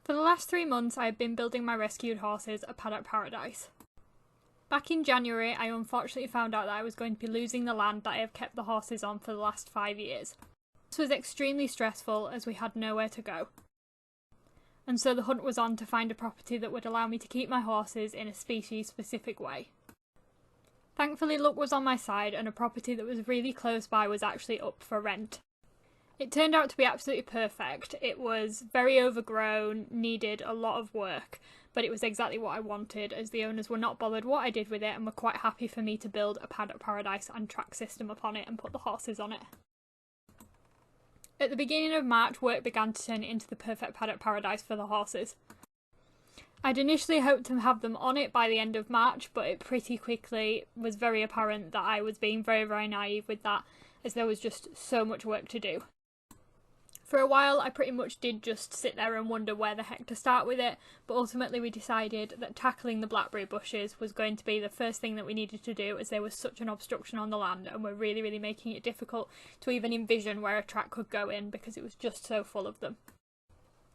For the last 3 months I have been building my rescued horses at Paddock Paradise. Back in January I unfortunately found out that I was going to be losing the land that I have kept the horses on for the last 5 years. This was extremely stressful as we had nowhere to go. And so the hunt was on to find a property that would allow me to keep my horses in a species-specific way. Thankfully luck was on my side and a property that was really close by was actually up for rent. It turned out to be absolutely perfect. It was very overgrown, needed a lot of work, but it was exactly what I wanted as the owners were not bothered what I did with it and were quite happy for me to build a Paddock Paradise and track system upon it and put the horses on it. At the beginning of March, work began to turn into the perfect Paddock Paradise for the horses. I'd initially hoped to have them on it by the end of March, but it pretty quickly was very apparent that I was being very naive with that, as there was just so much work to do. For a while I pretty much did just sit there and wonder where the heck to start with it, but ultimately we decided that tackling the blackberry bushes was going to be the first thing that we needed to do, as there was such an obstruction on the land and were really making it difficult to even envision where a track could go in because it was just so full of them.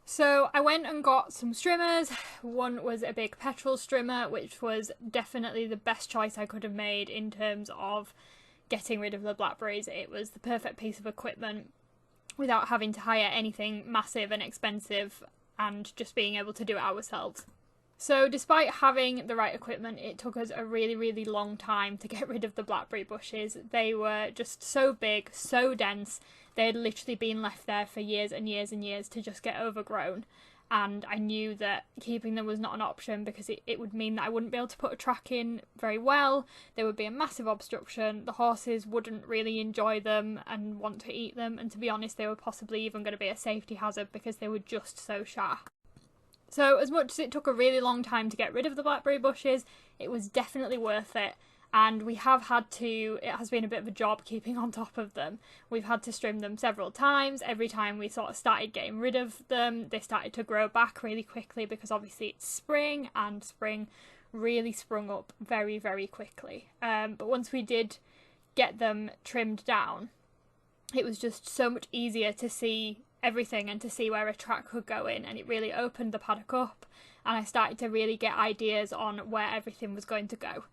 So I went and got some strimmers. One was a big petrol strimmer, which was definitely the best choice I could have made in terms of getting rid of the blackberries. It was the perfect piece of equipment without having to hire anything massive and expensive and just being able to do it ourselves. So despite having the right equipment, it took us a really long time to get rid of the blackberry bushes. They were just so big, so dense, they had literally been left there for years and years to just get overgrown. And I knew that keeping them was not an option because it would mean that I wouldn't be able to put a track in very well. There would be a massive obstruction, the horses wouldn't really enjoy them and want to eat them, and to be honest they were possibly even going to be a safety hazard because they were just so sharp. So as much as it took a really long time to get rid of the blackberry bushes, it was definitely worth it. And we have had to, it has been a bit of a job keeping on top of them. We've had to trim them several times. Every time we sort of started getting rid of them, they started to grow back really quickly because obviously it's spring and spring really sprung up very quickly. But once we did get them trimmed down, it was just so much easier to see everything and to see where a track could go in, and it really opened the paddock up and I started to really get ideas on where everything was going to go.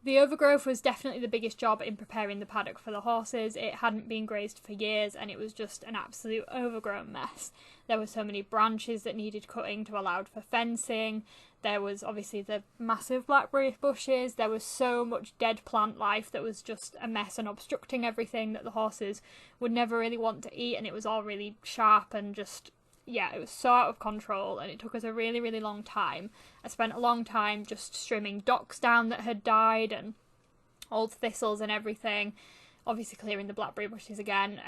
The overgrowth was definitely the biggest job in preparing the paddock for the horses. It hadn't been grazed for years and it was just an absolute overgrown mess. There were so many branches that needed cutting to allow for fencing. There was obviously the massive blackberry bushes. There was so much dead plant life that was just a mess and obstructing everything that the horses would never really want to eat, and it was all really sharp and just, yeah, it was so out of control and it took us a really long time. I spent a long time just trimming docks down that had died and old thistles and everything, obviously clearing the blackberry bushes again,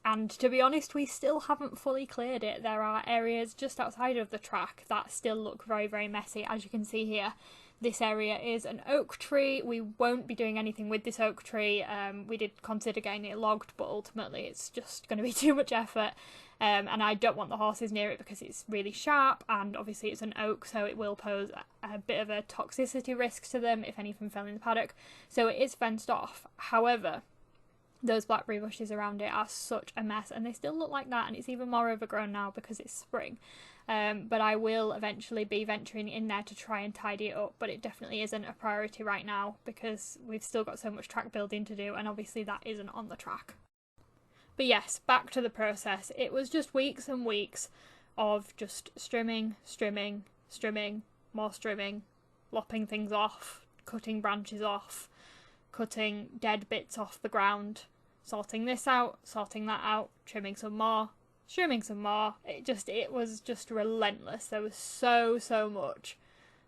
and to be honest we still haven't fully cleared it. There are areas just outside of the track that still look very messy. As you can see here, this area is an oak tree. We won't be doing anything with this oak tree. We did consider getting it logged, but ultimately it's just going to be too much effort. And I don't want the horses near it because it's really sharp and obviously it's an oak, so it will pose a bit of a toxicity risk to them if anything fell in the paddock. So it is fenced off. However, those blackberry bushes around it are such a mess and they still look like that, and it's even more overgrown now because it's spring. But I will eventually be venturing in there to try and tidy it up, but it definitely isn't a priority right now because we've still got so much track building to do and obviously that isn't on the track. But yes, back to the process. It was just weeks and weeks of just strimming, more strimming, lopping things off, cutting branches off, cutting dead bits off the ground, sorting this out, sorting that out, trimming some more, trimming some more. It was just relentless. There was so much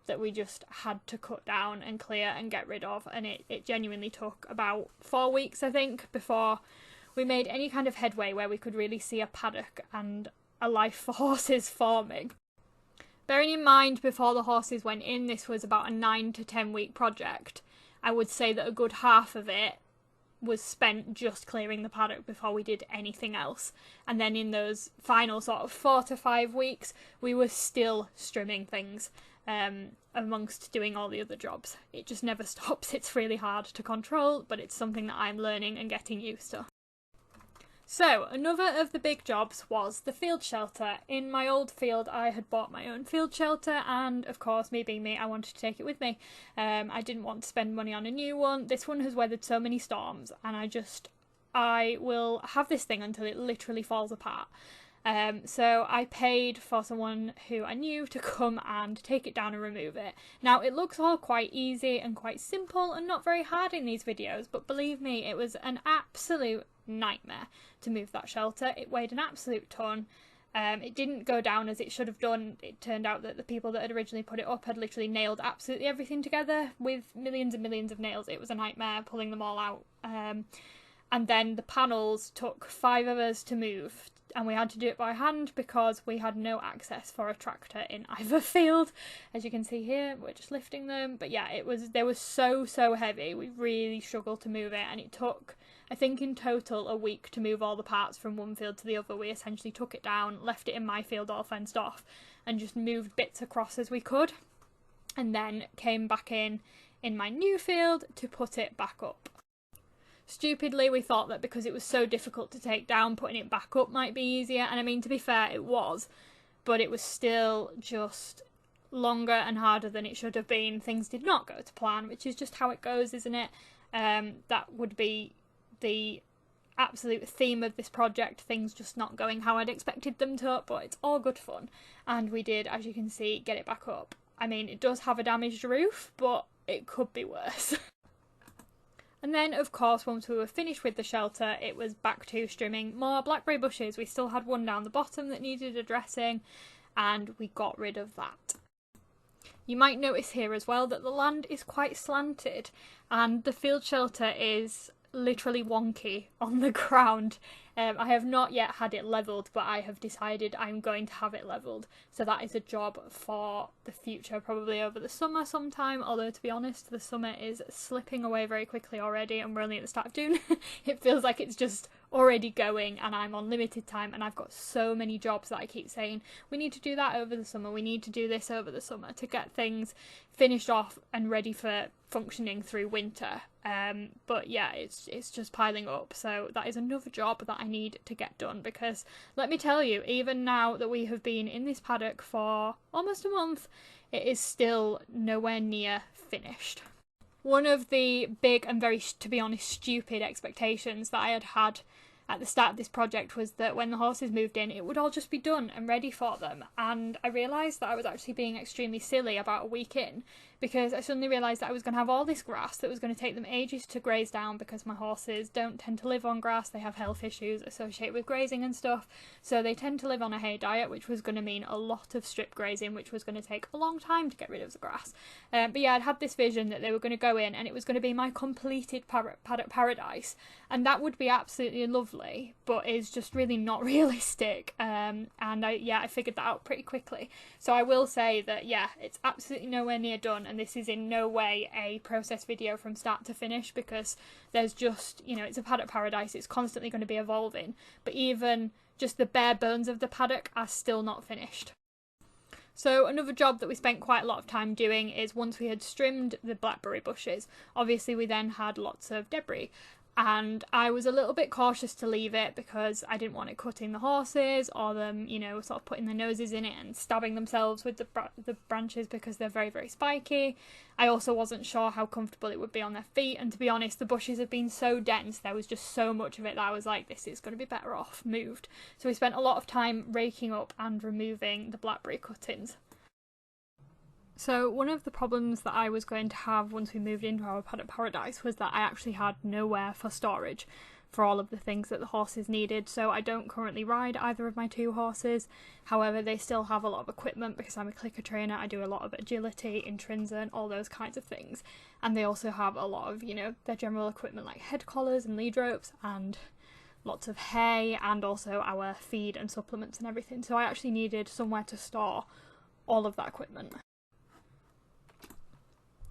that we just had to cut down and clear and get rid of, and it genuinely took about 4 weeks, I think, before we made any kind of headway where we could really see a paddock and a life for horses forming. Bearing in mind, before the horses went in, this was about a 9 to 10 week project. I would say that a good half of it was spent just clearing the paddock before we did anything else. And then in those final sort of 4 to 5 weeks, we were still strimming things amongst doing all the other jobs. It just never stops. It's really hard to control, but it's something that I'm learning and getting used to. So, another of the big jobs was the field shelter. In my old field, I had bought my own field shelter, and of course, me being me, I wanted to take it with me. I didn't want to spend money on a new one. This one has weathered so many storms, and I will have this thing until it literally falls apart. So I paid for someone who I knew to come and take it down and remove it. Now, it looks all quite easy and quite simple and not very hard in these videos, but believe me, it was an absolute nightmare to move that shelter. It weighed an absolute ton. It didn't go down as it should have done. It turned out that the people that had originally put it up had literally nailed absolutely everything together with millions and millions of nails. It was a nightmare pulling them all out. And then the panels took 5 of us to move, and we had to do it by hand because we had no access for a tractor in either field. As you can see here, we're just lifting them. But yeah, they were so heavy. We really struggled to move it, and it took, I think in total, a week to move all the parts from one field to the other. We essentially took it down, left it in my field all fenced off, and just moved bits across as we could, and then came back in my new field to put it back up. Stupidly, we thought that because it was so difficult to take down, putting it back up might be easier, and I mean, to be fair, it was, but it was still just longer and harder than it should have been. Things did not go to plan, which is just how it goes, isn't it? That would be the absolute theme of this project, things just not going how I'd expected them to, but it's all good fun, and we did, as you can see, get it back up. I mean, it does have a damaged roof, but it could be worse. And then, of course, once we were finished with the shelter, it was back to trimming more blackberry bushes. We still had one down the bottom that needed addressing, and we got rid of that. You might notice here as well that the land is quite slanted, and the field shelter is literally wonky on the ground. I have not yet had it levelled, but I have decided I'm going to have it levelled. So that is a job for the future, probably over the summer sometime, although to be honest, the summer is slipping away very quickly already and we're only at the start of June. It feels like it's just already going and I'm on limited time, and I've got so many jobs that I keep saying, we need to do that over the summer, we need to do this over the summer to get things finished off and ready for functioning through winter. But yeah, it's just piling up, so that is another job that I need to get done, because let me tell you, even now that we have been in this paddock for almost a month, it is still nowhere near finished. One of the big and very, to be honest, stupid expectations that I had at the start of this project was that when the horses moved in, it would all just be done and ready for them. And I realised that I was actually being extremely silly about a week in, because I suddenly realised that I was going to have all this grass that was going to take them ages to graze down, because my horses don't tend to live on grass. They have health issues associated with grazing and stuff, so they tend to live on a hay diet, which was going to mean a lot of strip grazing, which was going to take a long time to get rid of the grass. But yeah, I'd had this vision that they were going to go in and it was going to be my completed Paddock Paradise, and that would be absolutely lovely, but is just really not realistic. And I figured that out pretty quickly. So I will say that yeah, it's absolutely nowhere near done, and this is in no way a process video from start to finish, because there's just, you know, it's a Paddock Paradise, it's constantly going to be evolving, but even just the bare bones of the paddock are still not finished. So another job that we spent quite a lot of time doing is, once we had trimmed the blackberry bushes, obviously we then had lots of debris, and I was a little bit cautious to leave it because I didn't want it cutting the horses, or them, you know, sort of putting their noses in it and stabbing themselves with the branches, because they're very, very spiky. I also wasn't sure how comfortable it would be on their feet, and to be honest, the bushes have been so dense, there was just so much of it that I was like, this is going to be better off moved. So we spent a lot of time raking up and removing the blackberry cuttings. So one of the problems that I was going to have once we moved into our Paddock Paradise was that I actually had nowhere for storage for all of the things that the horses needed. So I don't currently ride either of my 2 horses. However, they still have a lot of equipment because I'm a clicker trainer. I do a lot of agility, intrinsic, and all those kinds of things. And they also have a lot of, you know, their general equipment like head collars and lead ropes and lots of hay, and also our feed and supplements and everything. So I actually needed somewhere to store all of that equipment.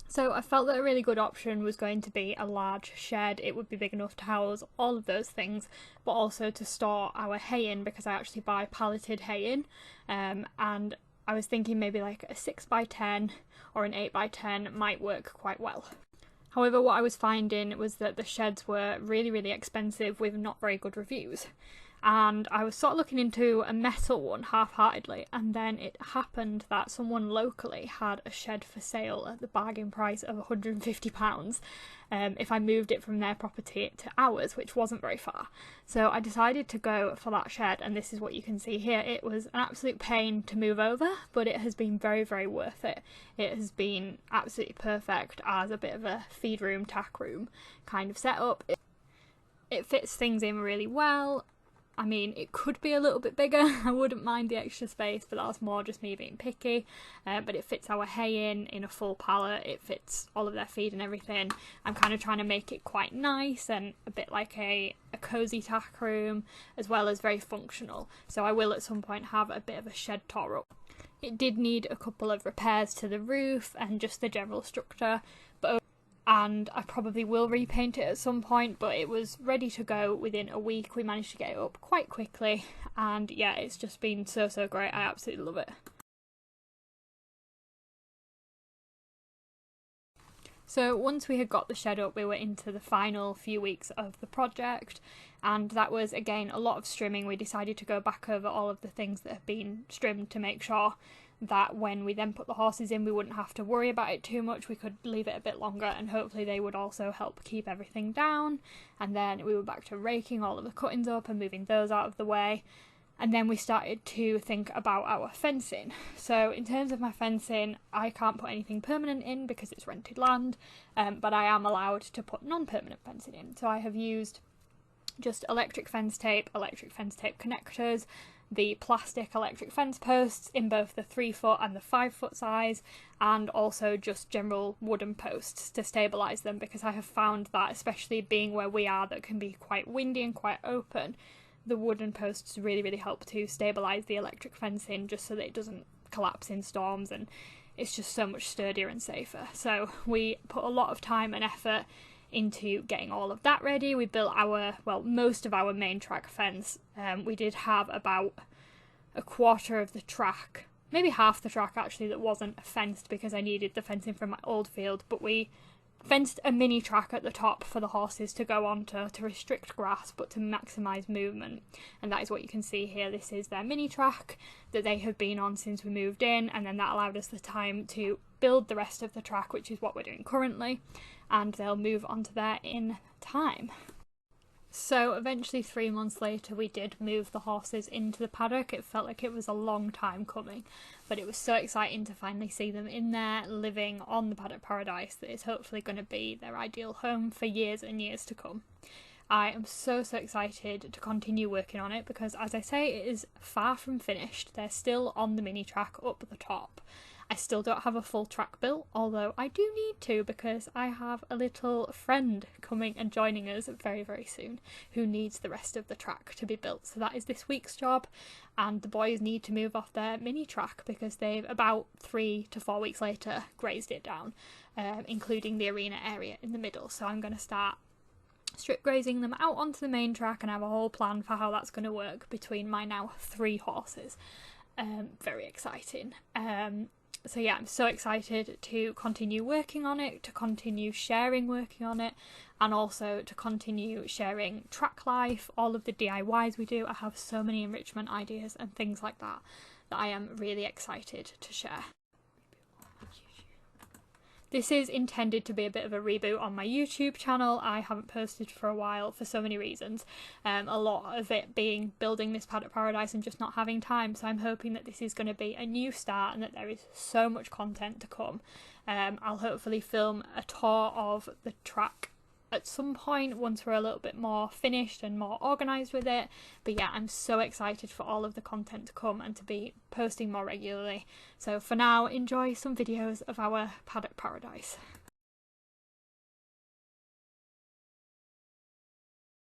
So I felt that a really good option was going to be a large shed. It would be big enough to house all of those things, but also to store our hay in, because I actually buy palleted hay in. And I was thinking maybe like a 6x10 or an 8x10 might work quite well. However, what I was finding was that the sheds were really expensive with not very good reviews. And I was sort of looking into a metal one half-heartedly, and then it happened that someone locally had a shed for sale at the bargain price of £150 if I moved it from their property to ours, which wasn't very far. So I decided to go for that shed, and this is what you can see here. It was an absolute pain to move over, but it has been very worth it. It has been absolutely perfect as a bit of a feed room, tack room kind of setup. It fits things in really well. I mean, it could be a little bit bigger. I wouldn't mind the extra space, but that's more just me being picky. But it fits our hay in a full pallet. It fits all of their feed and everything. I'm kind of trying to make it quite nice and a bit like a cosy tack room, as well as very functional. So I will at some point have a bit of a shed tore up. It did need a couple of repairs to the roof and just the general structure, and I probably will repaint it at some point, but it was ready to go within a week. We managed to get it up quite quickly, and yeah, it's just been so great. I absolutely love it. So once we had got the shed up, we were into the final few weeks of the project, and that was again a lot of strimming. We decided to go back over all of the things that have been trimmed to make sure that when we then put the horses in, we wouldn't have to worry about it too much. We could leave it a bit longer, and hopefully they would also help keep everything down. And then we were back to raking all of the cuttings up and moving those out of the way. And then we started to think about our fencing. So in terms of my fencing, I can't put anything permanent in because it's rented land, but I am allowed to put non-permanent fencing in. So I have used just electric fence tape connectors, the plastic electric fence posts in both the 3-foot and the 5-foot size, and also just general wooden posts to stabilise them, because I have found that, especially being where we are, that can be quite windy and quite open, the wooden posts really help to stabilise the electric fencing, just so that it doesn't collapse in storms, and it's just so much sturdier and safer. So we put a lot of time and effort into getting all of that ready. We built most of our main track fence. We did have about a quarter of the track, maybe half the track actually, that wasn't fenced because I needed the fencing from my old field, but we fenced a mini track at the top for the horses to go on to restrict grass but to maximise movement, and that is what you can see here. This is their mini track that they have been on since we moved in, and then that allowed us the time to build the rest of the track, which is what we're doing currently, and they'll move onto there in time. So eventually 3 months later we did move the horses into the paddock. It felt like it was a long time coming, but it was so exciting to finally see them in there living on the Paddock Paradise that is hopefully going to be their ideal home for years and years to come. I am so excited to continue working on it because, as I say, it is far from finished. They're still on the mini track up at the top. I still don't have a full track built, although I do need to, because I have a little friend coming and joining us very soon who needs the rest of the track to be built. So that is this week's job, and the boys need to move off their mini track because they've, about 3 to 4 weeks later, grazed it down, including the arena area in the middle. So I'm going to start strip grazing them out onto the main track and have a whole plan for how that's going to work between my now 3 horses. Very exciting. So yeah, I'm so excited to continue working on it, to continue sharing working on it, and also to continue sharing track life, all of the DIYs we do. I have so many enrichment ideas and things like that that I am really excited to share. This is intended to be a bit of a reboot on my YouTube channel. I haven't posted for a while for so many reasons. A lot of it being building this Paddock Paradise and just not having time. So I'm hoping that this is going to be a new start and that there is so much content to come. I'll hopefully film a tour of the track at some point once we're a little bit more finished and more organised with it. But yeah, I'm so excited for all of the content to come and to be posting more regularly. So for now, enjoy some videos of our Paddock Paradise.